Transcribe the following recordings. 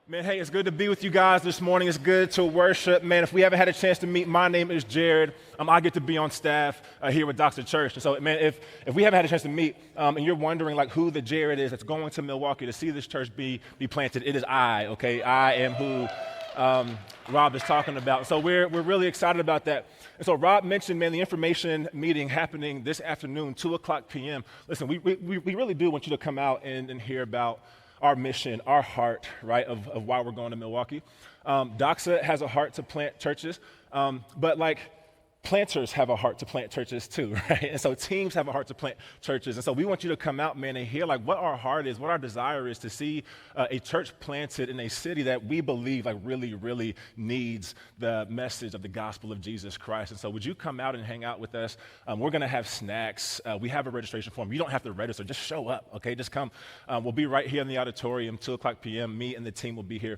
Man, hey, it's good to be with you guys this morning. It's good to worship. Man, if we haven't had a chance to meet, my name is Jarryd. I get to be on staff here with Doxa Church. And so, man, if we haven't had a chance to meet and you're wondering like who the Jarryd is that's going to Milwaukee to see this church be planted, it is I, okay? I am who Rob is talking about. So we're really excited about that. And so Rob mentioned, man, the information meeting happening this afternoon, 2:00 p.m. Listen, we really do want you to come out and hear about our mission, our heart, right, of why we're going to Milwaukee. Doxa has a heart to plant churches, but like planters have a heart to plant churches too, right? And so teams have a heart to plant churches. And so we want you to come out, man, and hear like what our heart is, what our desire is to see a church planted in a city that we believe like really, really needs the message of the gospel of Jesus Christ. And so would you come out and hang out with us? We're going to have snacks. We have a registration form. You don't have to register. Just show up, okay? Just come. We'll be right here in the auditorium, 2:00 p.m. Me and the team will be here.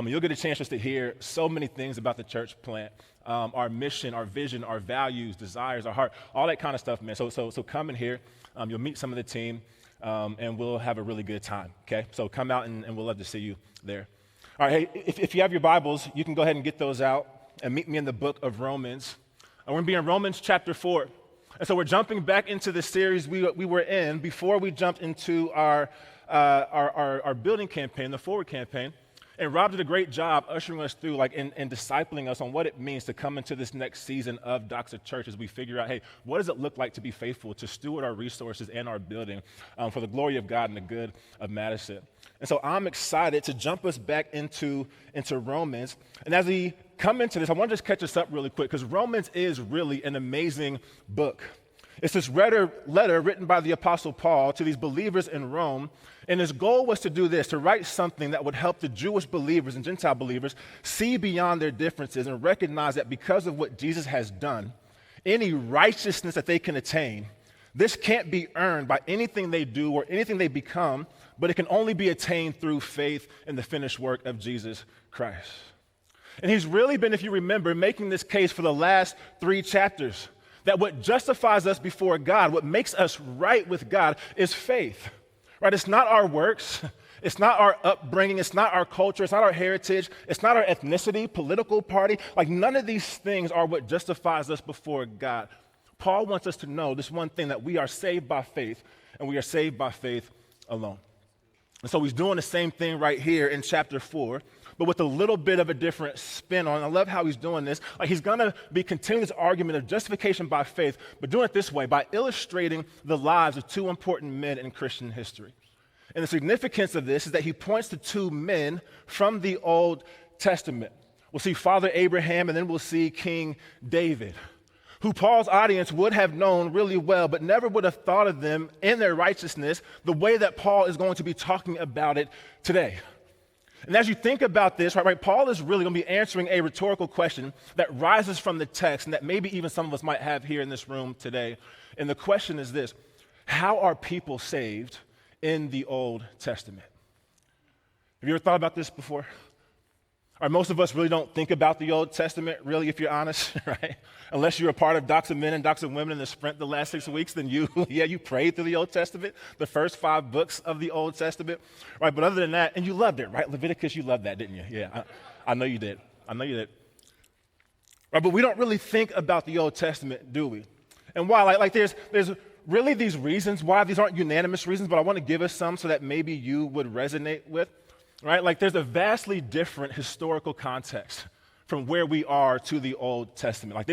You'll get a chance just to hear so many things about the church plant. Our mission, our vision, our values, desires, our heart, all that kind of stuff, man. So come in here. You'll meet some of the team, and we'll have a really good time, okay? So come out, and we'll love to see you there. All right, hey, if you have your Bibles, you can go ahead and get those out and meet me in the book of Romans. We're going to be in Romans chapter 4. And so we're jumping back into the series we were in before we jumped into our building campaign, the Forward campaign. And Rob did a great job ushering us through, like, and discipling us on what it means to come into this next season of Doxa Church as we figure out, hey, what does it look like to be faithful, to steward our resources and our building for the glory of God and the good of Madison. And so I'm excited to jump us back into Romans. And as we come into this, I want to just catch us up really quick because Romans is really an amazing book. It's this letter written by the Apostle Paul to these believers in Rome, and his goal was to do this, to write something that would help the Jewish believers and Gentile believers see beyond their differences and recognize that because of what Jesus has done, any righteousness that they can attain, this can't be earned by anything they do or anything they become, but it can only be attained through faith in the finished work of Jesus Christ. And he's really been, if you remember, making this case for the last 3 chapters, that what justifies us before God, what makes us right with God, is faith, right? It's not our works. It's not our upbringing. It's not our culture. It's not our heritage. It's not our ethnicity, political party. Like none of these things are what justifies us before God. Paul wants us to know this one thing, that we are saved by faith, and we are saved by faith alone. And so he's doing the same thing right here in chapter 4, but with a little bit of a different spin on it. I love how he's doing this. Like he's going to be continuing this argument of justification by faith, but doing it this way, by illustrating the lives of 2 important men in Christian history. And the significance of this is that he points to 2 men from the Old Testament. We'll see Father Abraham, and then we'll see King David, who Paul's audience would have known really well, but never would have thought of them in their righteousness the way that Paul is going to be talking about it today. And as you think about this, right, Paul is really going to be answering a rhetorical question that rises from the text and that maybe even some of us might have here in this room today. And the question is this: how are people saved in the Old Testament? Have you ever thought about this before? Or most of us really don't think about the Old Testament, really, if you're honest, right? Unless you're a part of Doxa Men and Doxa Women in the sprint the last 6 weeks, then you prayed through the Old Testament, the first 5 books of the Old Testament, right? But other than that, and you loved it, right? Leviticus, you loved that, didn't you? Yeah, I know you did. I know you did. Right, but we don't really think about the Old Testament, do we? And why? Like there's really these reasons why. These aren't unanimous reasons, but I want to give us some so that maybe you would resonate with. Right? Like there's a vastly different historical context from where we are to the Old Testament.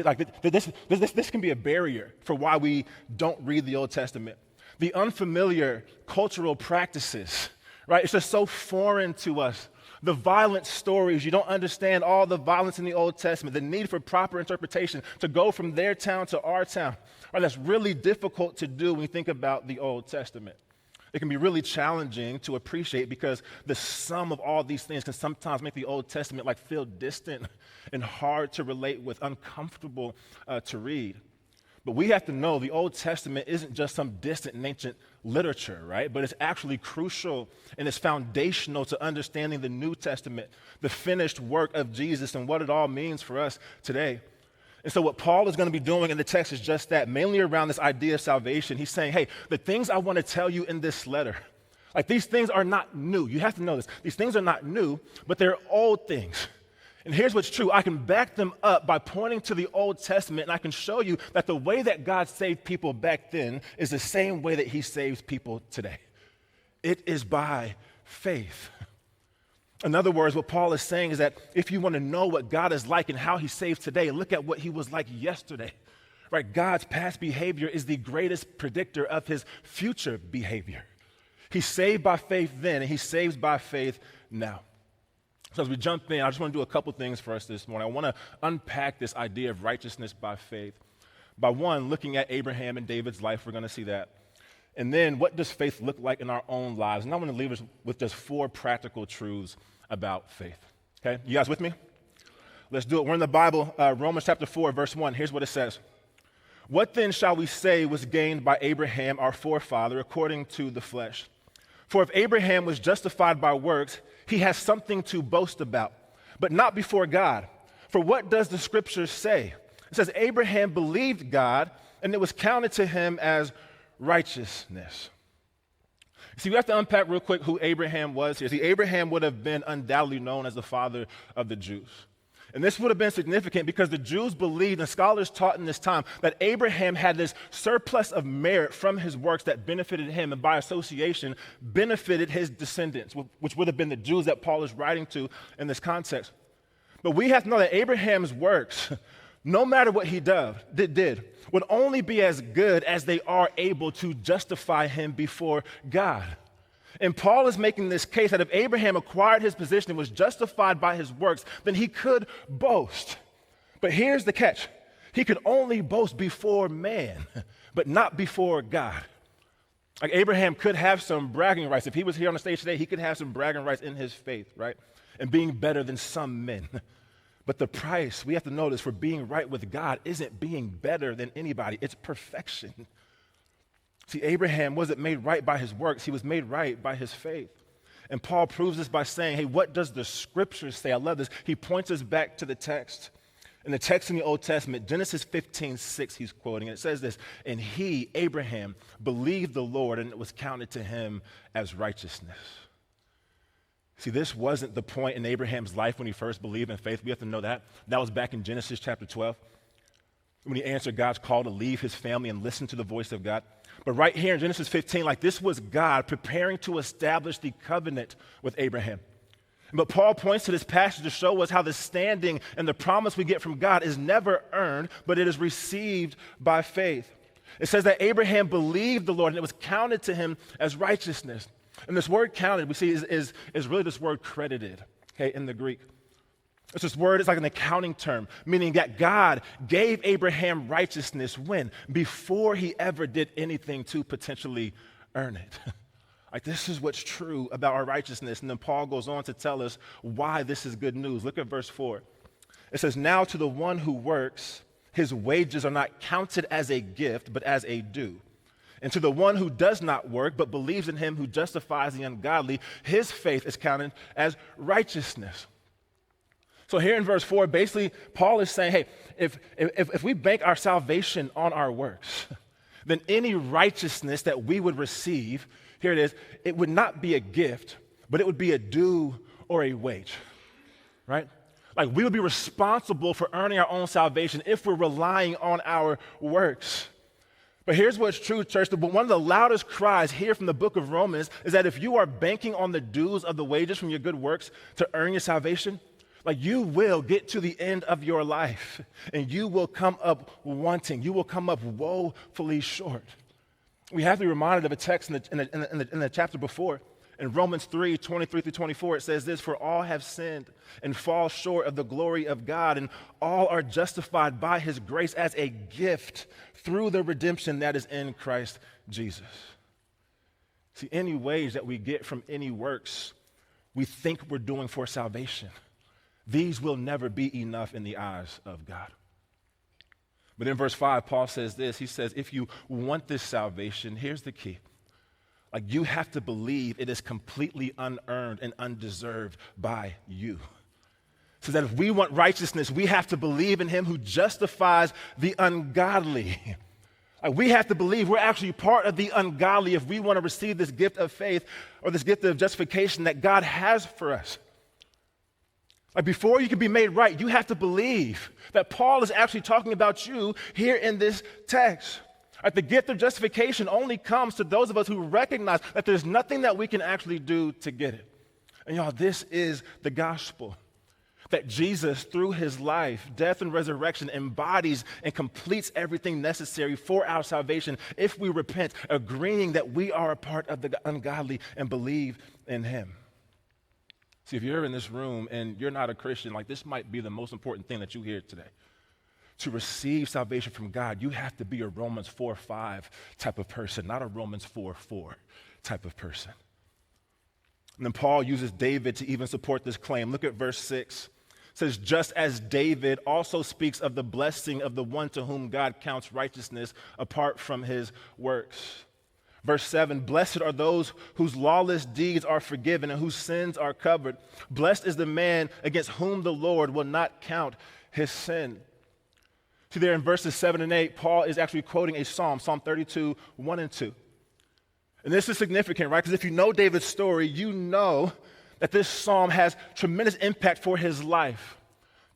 This can be a barrier for why we don't read the Old Testament. The unfamiliar cultural practices, right? It's just so foreign to us. The violent stories, you don't understand all the violence in the Old Testament, the need for proper interpretation to go from their town to our town. Right? That's really difficult to do when you think about the Old Testament. It can be really challenging to appreciate because the sum of all these things can sometimes make the Old Testament like feel distant and hard to relate with, uncomfortable to read. But we have to know the Old Testament isn't just some distant and ancient literature, right? But it's actually crucial and it's foundational to understanding the New Testament, the finished work of Jesus and what it all means for us today. And so what Paul is going to be doing in the text is just that, mainly around this idea of salvation. He's saying, hey, the things I want to tell you in this letter, Like these things are not new. You have to know this. These things are not new, but they're old things. And here's what's true. I can back them up by pointing to the Old Testament, and I can show you that the way that God saved people back then is the same way that he saves people today. It is by faith. In other words, what Paul is saying is that if you want to know what God is like and how he saves today, look at what he was like yesterday. Right? God's past behavior is the greatest predictor of his future behavior. He saved by faith then, and he saves by faith now. So as we jump in, I just want to do a couple things for us this morning. I want to unpack this idea of righteousness by faith. By one, looking at Abraham and David's life, we're going to see that. And then what does faith look like in our own lives? And I want to leave us with just 4 practical truths about faith. Okay, you guys with me? Let's do it. We're in the Bible, Romans chapter 4, verse 1. Here's what it says. What then shall we say was gained by Abraham, our forefather, according to the flesh? For if Abraham was justified by works, he has something to boast about, but not before God. For what does the scripture say? It says, Abraham believed God, and it was counted to him as righteousness. See, we have to unpack real quick who Abraham was here. See, Abraham would have been undoubtedly known as the father of the Jews. And this would have been significant because the Jews believed, and scholars taught in this time, that Abraham had this surplus of merit from his works that benefited him, and by association, benefited his descendants, which would have been the Jews that Paul is writing to in this context. But we have to know that Abraham's works, no matter what he did, would only be as good as they are able to justify him before God. And Paul is making this case that if Abraham acquired his position and was justified by his works, then he could boast. But here's the catch. He could only boast before man, but not before God. Like Abraham could have some bragging rights. If he was here on the stage today, he could have some bragging rights in his faith, right? And being better than some men. But the price, we have to notice, for being right with God isn't being better than anybody. It's perfection. See, Abraham wasn't made right by his works. He was made right by his faith. And Paul proves this by saying, hey, what does the scriptures say? I love this. He points us back to the text. In the text in the Old Testament, Genesis 15:6, he's quoting, and it says this, and he, Abraham, believed the Lord, and it was counted to him as righteousness. See, this wasn't the point in Abraham's life when he first believed in faith. We have to know that. That was back in Genesis chapter 12, when he answered God's call to leave his family and listen to the voice of God. But right here in Genesis 15, like this was God preparing to establish the covenant with Abraham. But Paul points to this passage to show us how the standing and the promise we get from God is never earned, but it is received by faith. It says that Abraham believed the Lord and it was counted to him as righteousness. And this word counted, we see, is really this word credited, okay, in the Greek. It's this word, it's like an accounting term, meaning that God gave Abraham righteousness when? Before he ever did anything to potentially earn it. Like this is what's true about our righteousness. And then Paul goes on to tell us why this is good news. Look at verse 4. It says, now to the one who works, his wages are not counted as a gift, but as a due. And to the one who does not work, but believes in him who justifies the ungodly, his faith is counted as righteousness. So here in verse 4, basically, Paul is saying, hey, if we bank our salvation on our works, then any righteousness that we would receive, here it is, it would not be a gift, but it would be a due or a wage, right? Like we would be responsible for earning our own salvation if we're relying on our works. But here's what's true, church. One of the loudest cries here from the book of Romans is that if you are banking on the dues of the wages from your good works to earn your salvation, like you will get to the end of your life and you will come up wanting. You will come up woefully short. We have to be reminded of a text in the chapter before. In Romans 3:23-24, it says this, for all have sinned and fall short of the glory of God, and all are justified by his grace as a gift through the redemption that is in Christ Jesus. See, any wage that we get from any works, we think we're doing for salvation. These will never be enough in the eyes of God. But in verse 5, Paul says this. He says, if you want this salvation, here's the key. Like you have to believe it is completely unearned and undeserved by you. So that if we want righteousness, we have to believe in him who justifies the ungodly. Like we have to believe we're actually part of the ungodly if we want to receive this gift of faith or this gift of justification that God has for us. Like before you can be made right, you have to believe that Paul is actually talking about you here in this text. Like the gift of justification only comes to those of us who recognize that there's nothing that we can actually do to get it. And y'all, this is the gospel. That Jesus, through his life, death, and resurrection, embodies and completes everything necessary for our salvation if we repent, agreeing that we are a part of the ungodly and believe in him. See, if you're in this room and you're not a Christian, like this might be the most important thing that you hear today. To receive salvation from God, you have to be a Romans 4:5 type of person, not a Romans 4:4 type of person. And then Paul uses David to even support this claim. Look at verse 6. It says, just as David also speaks of the blessing of the one to whom God counts righteousness apart from his works. Verse 7, blessed are those whose lawless deeds are forgiven and whose sins are covered. Blessed is the man against whom the Lord will not count his sin. See, there in verses 7 and 8, Paul is actually quoting a psalm, Psalm 32, 1 and 2. And this is significant, right? Because if you know David's story, you know that this psalm has tremendous impact for his life.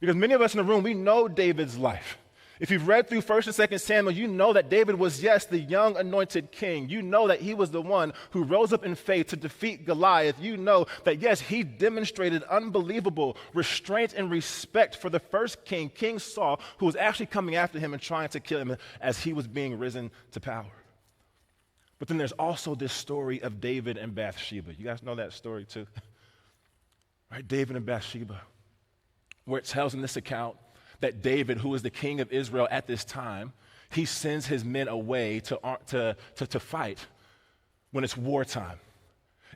Because many of us in the room, we know David's life. If you've read through 1 and 2 Samuel, you know that David was, yes, the young anointed king. You know that he was the one who rose up in faith to defeat Goliath. You know that, yes, he demonstrated unbelievable restraint and respect for the first king, King Saul, who was actually coming after him and trying to kill him as he was being risen to power. But then there's also this story of David and Bathsheba. You guys know that story too? Right, David and Bathsheba, where it tells in this account that David, who is the king of Israel at this time, he sends his men away to fight when it's wartime.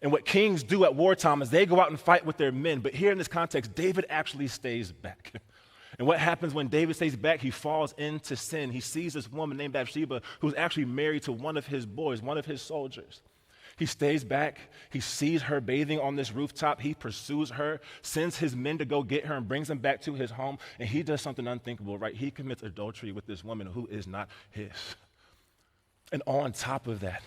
And what kings do at wartime is they go out and fight with their men. But here in this context, David actually stays back. And what happens when David stays back? He falls into sin. He sees this woman named Bathsheba who's actually married to one of his boys, one of his soldiers. He stays back. He sees her bathing on this rooftop. He pursues her, sends his men to go get her and brings them back to his home. And he does something unthinkable, right? He commits adultery with this woman who is not his. And on top of that,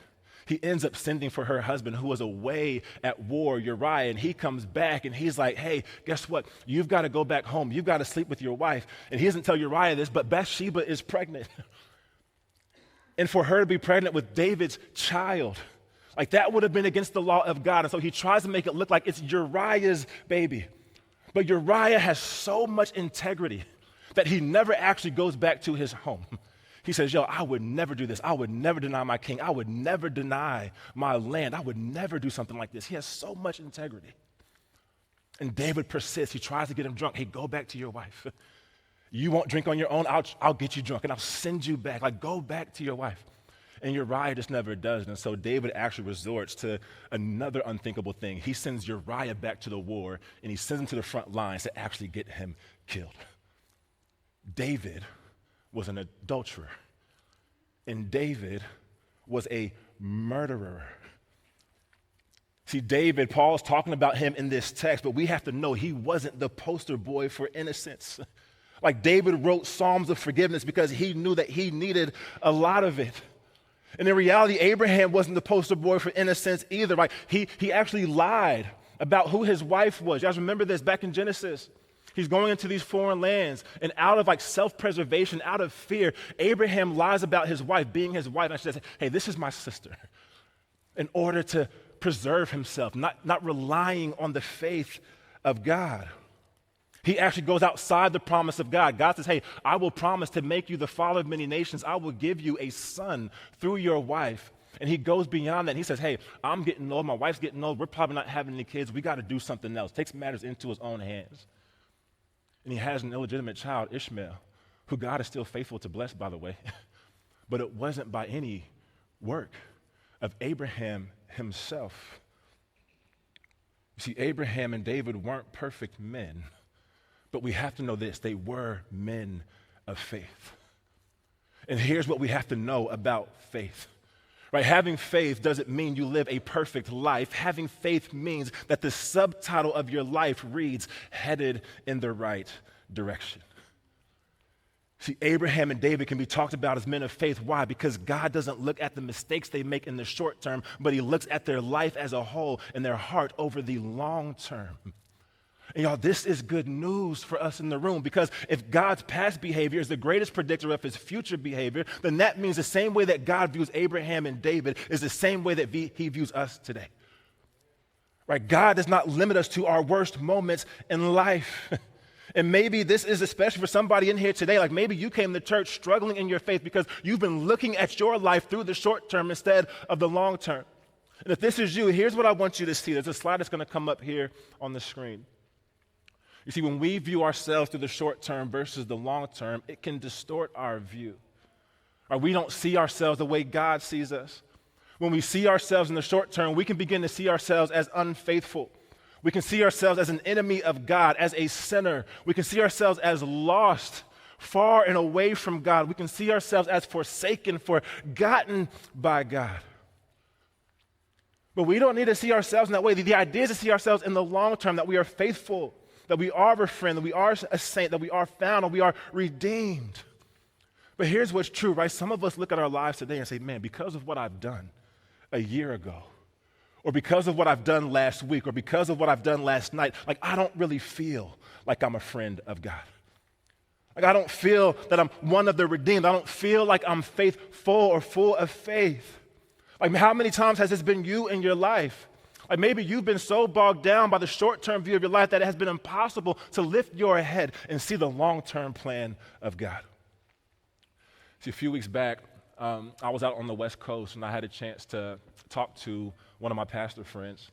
he ends up sending for her husband who was away at war, Uriah, and he comes back and he's like, hey, guess what? You've got to go back home. You've got to sleep with your wife. And he doesn't tell Uriah this, but Bathsheba is pregnant. And for her to be pregnant with David's child, like that would have been against the law of God. And so he tries to make it look like it's Uriah's baby. But Uriah has so much integrity that he never actually goes back to his home. He says, yo, I would never do this. I would never deny my king. I would never deny my land. I would never do something like this. He has so much integrity. And David persists. He tries to get him drunk. Hey, go back to your wife. You won't drink on your own. I'll get you drunk and I'll send you back. Like, go back to your wife. And Uriah just never does. And so David actually resorts to another unthinkable thing. He sends Uriah back to the war and he sends him to the front lines to actually get him killed. David was an adulterer, and David was a murderer. See, David, Paul's talking about him in this text, but we have to know he wasn't the poster boy for innocence. Like David wrote Psalms of forgiveness because he knew that he needed a lot of it. And in reality, Abraham wasn't the poster boy for innocence either. Like he actually lied about who his wife was. You guys remember this back in Genesis? He's going into these foreign lands, and out of like self-preservation, out of fear, Abraham lies about his wife being his wife. And she says, hey, this is my sister, in order to preserve himself, not relying on the faith of God. He actually goes outside the promise of God. God says, hey, I will promise to make you the father of many nations. I will give you a son through your wife. And he goes beyond that. He says, hey, I'm getting old. My wife's getting old. We're probably not having any kids. We got to do something else. Takes matters into his own hands. And he has an illegitimate child, Ishmael, who God is still faithful to bless, by the way. But it wasn't by any work of Abraham himself. You see, Abraham and David weren't perfect men, but we have to know this: they were men of faith. And here's what we have to know about faith. Right? Having faith doesn't mean you live a perfect life. Having faith means that the subtitle of your life reads, headed in the right direction. See, Abraham and David can be talked about as men of faith. Why? Because God doesn't look at the mistakes they make in the short term, but he looks at their life as a whole and their heart over the long term. And y'all, this is good news for us in the room, because if God's past behavior is the greatest predictor of his future behavior, then that means the same way that God views Abraham and David is the same way that he views us today. Right? God does not limit us to our worst moments in life. And maybe this is especially for somebody in here today, like maybe you came to church struggling in your faith because you've been looking at your life through the short term instead of the long term. And if this is you, here's what I want you to see. There's a slide that's going to come up here on the screen. You see, when we view ourselves through the short term versus the long term, it can distort our view. Or we don't see ourselves the way God sees us. When we see ourselves in the short term, we can begin to see ourselves as unfaithful. We can see ourselves as an enemy of God, as a sinner. We can see ourselves as lost, far and away from God. We can see ourselves as forsaken, forgotten by God. But we don't need to see ourselves in that way. The idea is to see ourselves in the long term, that we are faithful, that we are a friend, that we are a saint, that we are found, and we are redeemed. But here's what's true, right? Some of us look at our lives today and say, man, because of what I've done a year ago, or because of what I've done last week, or because of what I've done last night, like I don't really feel like I'm a friend of God. Like I don't feel that I'm one of the redeemed. I don't feel like I'm faithful or full of faith. Like how many times has this been you in your life? Like maybe you've been so bogged down by the short-term view of your life that it has been impossible to lift your head and see the long-term plan of God. See, a few weeks back, I was out on the West Coast and I had a chance to talk to one of my pastor friends.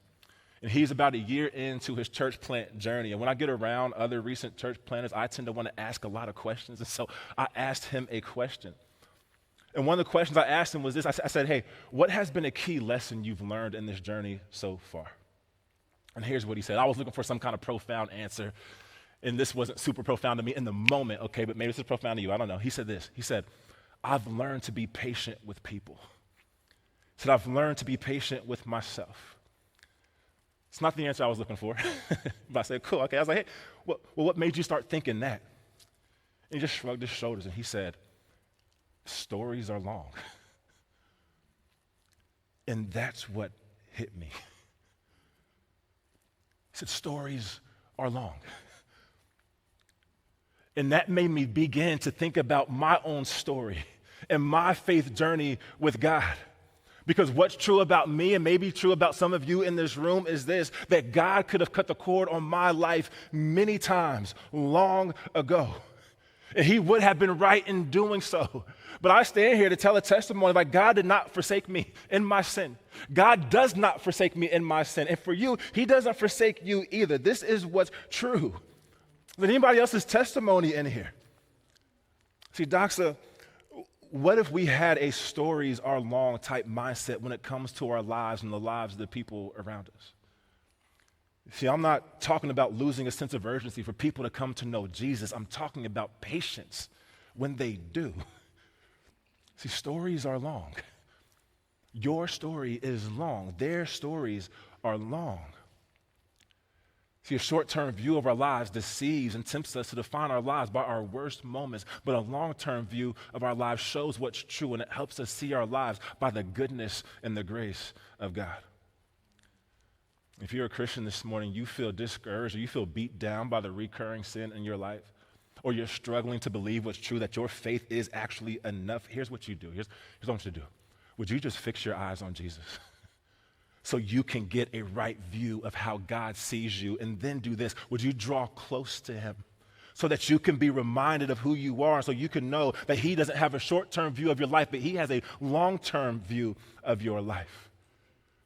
And he's about a year into his church plant journey. And when I get around other recent church planters, I tend to want to ask a lot of questions. And so I asked him a question. And one of the questions I asked him was this. I said, hey, what has been a key lesson you've learned in this journey so far? And here's what he said. I was looking for some kind of profound answer. And this wasn't super profound to me in the moment, okay, but maybe this is profound to you. I don't know. He said this. He said, I've learned to be patient with people. He said, I've learned to be patient with myself. It's not the answer I was looking for. But I said, cool, okay. I was like, hey, what made you start thinking that? And he just shrugged his shoulders and he said, stories are long. And that's what hit me. He said, stories are long. And that made me begin to think about my own story and my faith journey with God. Because what's true about me and maybe true about some of you in this room is this, that God could have cut the cord on my life many times long ago. And he would have been right in doing so. But I stand here to tell a testimony like God did not forsake me in my sin. God does not forsake me in my sin. And for you, he doesn't forsake you either. This is what's true. Is there anybody else's testimony in here? See, Doxa, what if we had a stories are long type mindset when it comes to our lives and the lives of the people around us? See, I'm not talking about losing a sense of urgency for people to come to know Jesus. I'm talking about patience when they do. See, stories are long. Your story is long. Their stories are long. See, a short-term view of our lives deceives and tempts us to define our lives by our worst moments, but a long-term view of our lives shows what's true, and it helps us see our lives by the goodness and the grace of God. If you're a Christian this morning, you feel discouraged or you feel beat down by the recurring sin in your life, or you're struggling to believe what's true, that your faith is actually enough, here's what you do. Here's what I want you to do. Would you just fix your eyes on Jesus? So you can get a right view of how God sees you, and then do this. Would you draw close to him so that you can be reminded of who you are, so you can know that he doesn't have a short-term view of your life, but he has a long-term view of your life.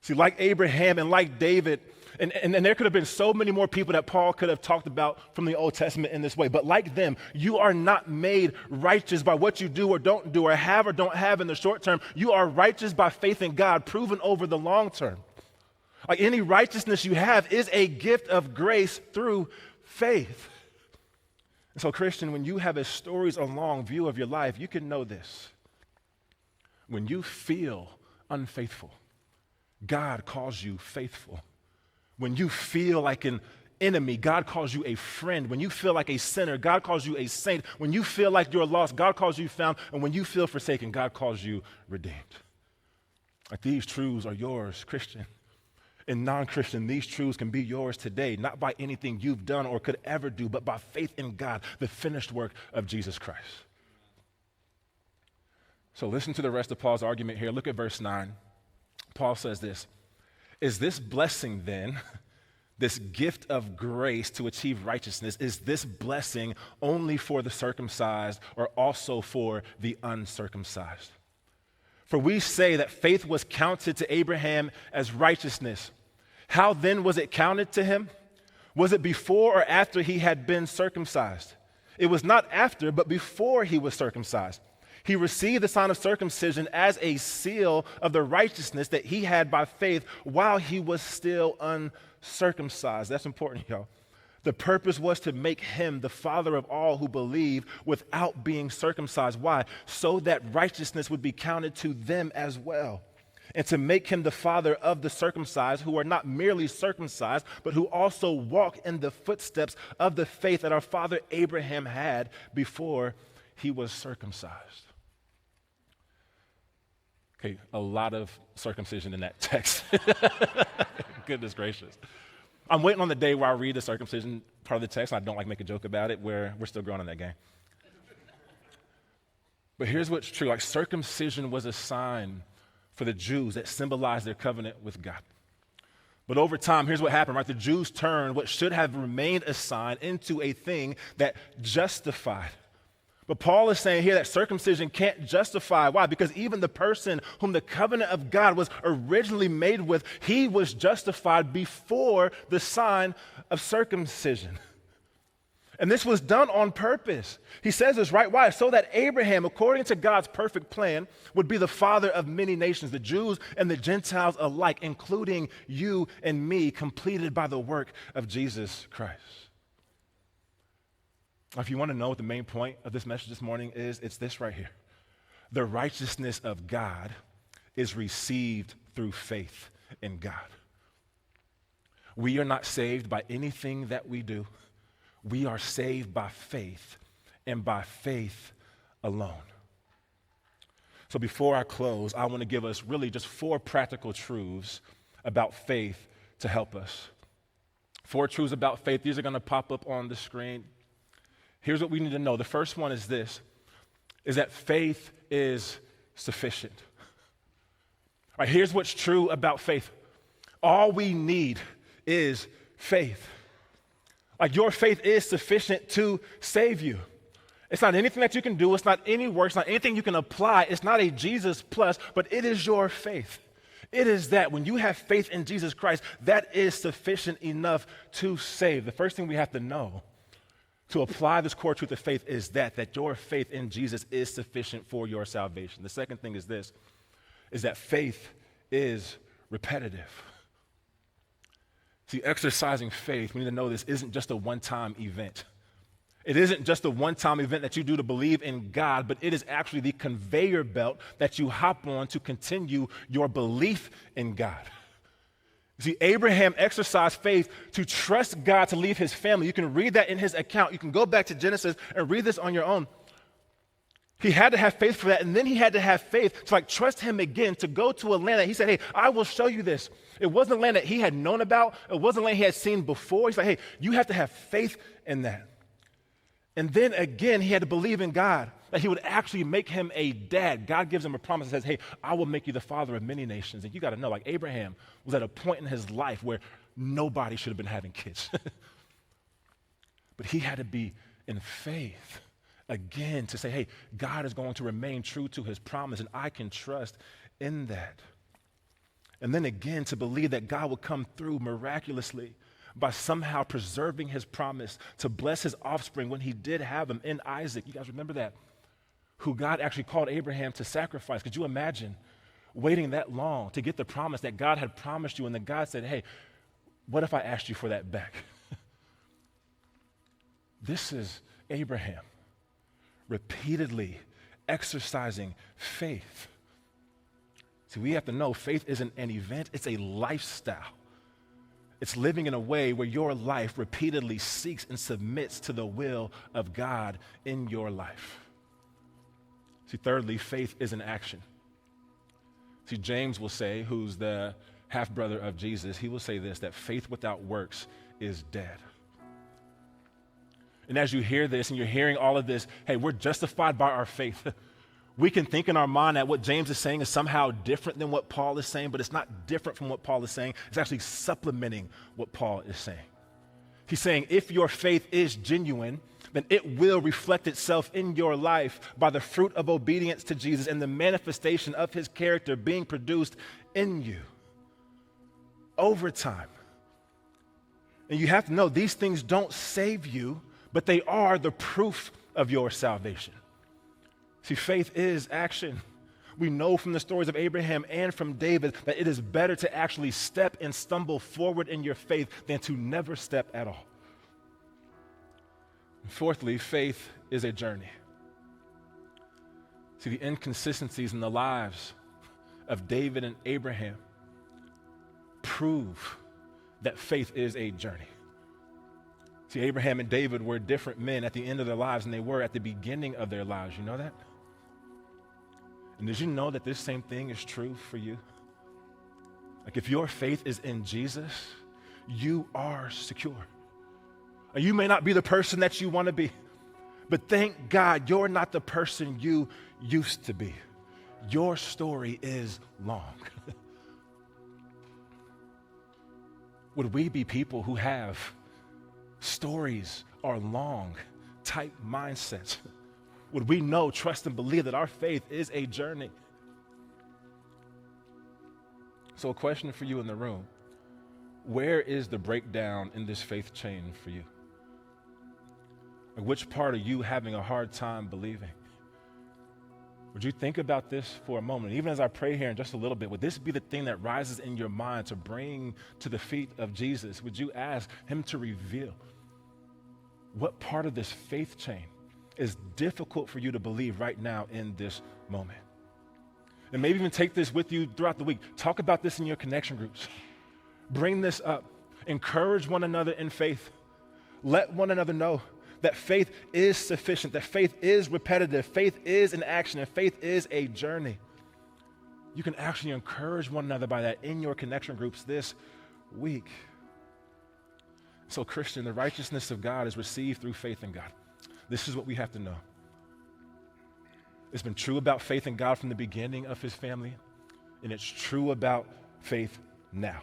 See, like Abraham and like David, and there could have been so many more people that Paul could have talked about from the Old Testament in this way, but like them, you are not made righteous by what you do or don't do or have or don't have in the short term. You are righteous by faith in God, proven over the long term. Like any righteousness you have is a gift of grace through faith. And so, Christian, when you have a stories or long view of your life, you can know this. When you feel unfaithful, God calls you faithful. When you feel like an enemy, God calls you a friend. When you feel like a sinner, God calls you a saint. When you feel like you're lost, God calls you found. And when you feel forsaken, God calls you redeemed. Like these truths are yours, Christian. And non-Christian, these truths can be yours today, not by anything you've done or could ever do, but by faith in God, the finished work of Jesus Christ. So listen to the rest of Paul's argument here. Look at verse 9. Paul says this, is this blessing then, this gift of grace to achieve righteousness, is this blessing only for the circumcised or also for the uncircumcised? For we say that faith was counted to Abraham as righteousness. How then was it counted to him? Was it before or after he had been circumcised? It was not after, but before he was circumcised. He received the sign of circumcision as a seal of the righteousness that he had by faith while he was still uncircumcised. That's important, y'all. The purpose was to make him the father of all who believe without being circumcised. Why? So that righteousness would be counted to them as well. And to make him the father of the circumcised who are not merely circumcised, but who also walk in the footsteps of the faith that our father Abraham had before he was circumcised. Okay, a lot of circumcision in that text. Goodness gracious. I'm waiting on the day where I read the circumcision part of the text, and I don't like make a joke about it, where we're still growing in that game. But here's what's true. Like circumcision was a sign for the Jews that symbolized their covenant with God. But over time, here's what happened, right? The Jews turned what should have remained a sign into a thing that justified. But Paul is saying here that circumcision can't justify. Why? Because even the person whom the covenant of God was originally made with, he was justified before the sign of circumcision. And this was done on purpose. He says this, right? Why? So that Abraham, according to God's perfect plan, would be the father of many nations, the Jews and the Gentiles alike, including you and me, completed by the work of Jesus Christ. If you want to know what the main point of this message this morning is, it's this right here. The righteousness of God is received through faith in God. We are not saved by anything that we do. We are saved by faith and by faith alone. So before I close, I want to give us really just 4 practical truths about faith to help us. 4 truths about faith. These are going to pop up on the screen. Here's what we need to know. The first one is this, is that faith is sufficient. All right, here's what's true about faith. All we need is faith. Like your faith is sufficient to save you. It's not anything that you can do. It's not any work. It's not anything you can apply. It's not a Jesus plus, but it is your faith. It is that when you have faith in Jesus Christ, that is sufficient enough to save. The first thing we have to know to apply this core truth of faith is that your faith in Jesus is sufficient for your salvation. The second thing is this, is that faith is repetitive. See, exercising faith, we need to know this isn't just a one-time event. It isn't just a one-time event that you do to believe in God, but it is actually the conveyor belt that you hop on to continue your belief in God. See, Abraham exercised faith to trust God to leave his family. You can read that in his account. You can go back to Genesis and read this on your own. He had to have faith for that, and then he had to have faith to trust him again, to go to a land that he said, hey, I will show you this. It wasn't a land that he had known about. It wasn't a land he had seen before. He's like, hey, you have to have faith in that. And then again, he had to believe in God, that he would actually make him a dad. God gives him a promise that says, hey, I will make you the father of many nations. And you got to know, like Abraham was at a point in his life where nobody should have been having kids. But he had to be in faith again to say, hey, God is going to remain true to his promise, and I can trust in that. And then again, to believe that God will come through miraculously by somehow preserving his promise to bless his offspring when he did have him in Isaac. You guys remember that? Who God actually called Abraham to sacrifice. Could you imagine waiting that long to get the promise that God had promised you, and then God said, hey, what if I asked you for that back? This is Abraham repeatedly exercising faith. See, we have to know faith isn't an event, it's a lifestyle. It's living in a way where your life repeatedly seeks and submits to the will of God in your life. See, thirdly, faith is an action. See, James will say, who's the half-brother of Jesus, he will say this, that faith without works is dead. And as you hear this and you're hearing all of this, hey, we're justified by our faith. We can think in our mind that what James is saying is somehow different than what Paul is saying, but it's not different from what Paul is saying. It's actually supplementing what Paul is saying. He's saying if your faith is genuine, then it will reflect itself in your life by the fruit of obedience to Jesus and the manifestation of his character being produced in you over time. And you have to know these things don't save you, but they are the proof of your salvation. See, faith is action. We know from the stories of Abraham and from David that it is better to actually step and stumble forward in your faith than to never step at all. And fourthly, faith is a journey. See, the inconsistencies in the lives of David and Abraham prove that faith is a journey. See, Abraham and David were different men at the end of their lives than they were at the beginning of their lives. You know that? And did you know that this same thing is true for you? Like if your faith is in Jesus, you are secure. You may not be the person that you want to be, but thank God you're not the person you used to be. Your story is long. Would we be people who have stories are long type mindsets? Would we know, trust, and believe that our faith is a journey? So a question for you in the room, where is the breakdown in this faith chain for you? Like which part are you having a hard time believing? Would you think about this for a moment? Even as I pray here in just a little bit, would this be the thing that rises in your mind to bring to the feet of Jesus? Would you ask him to reveal what part of this faith chain is difficult for you to believe right now in this moment? And maybe even take this with you throughout the week. Talk about this in your connection groups. Bring this up. Encourage one another in faith. Let one another know that faith is sufficient, that faith is repetitive, faith is an action, and faith is a journey. You can actually encourage one another by that in your connection groups this week. So, Christian, the righteousness of God is received through faith in God. This is what we have to know. It's been true about faith in God from the beginning of his family, and it's true about faith now.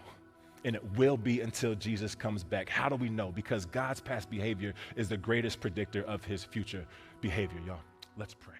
And it will be until Jesus comes back. How do we know? Because God's past behavior is the greatest predictor of his future behavior, y'all. Let's pray.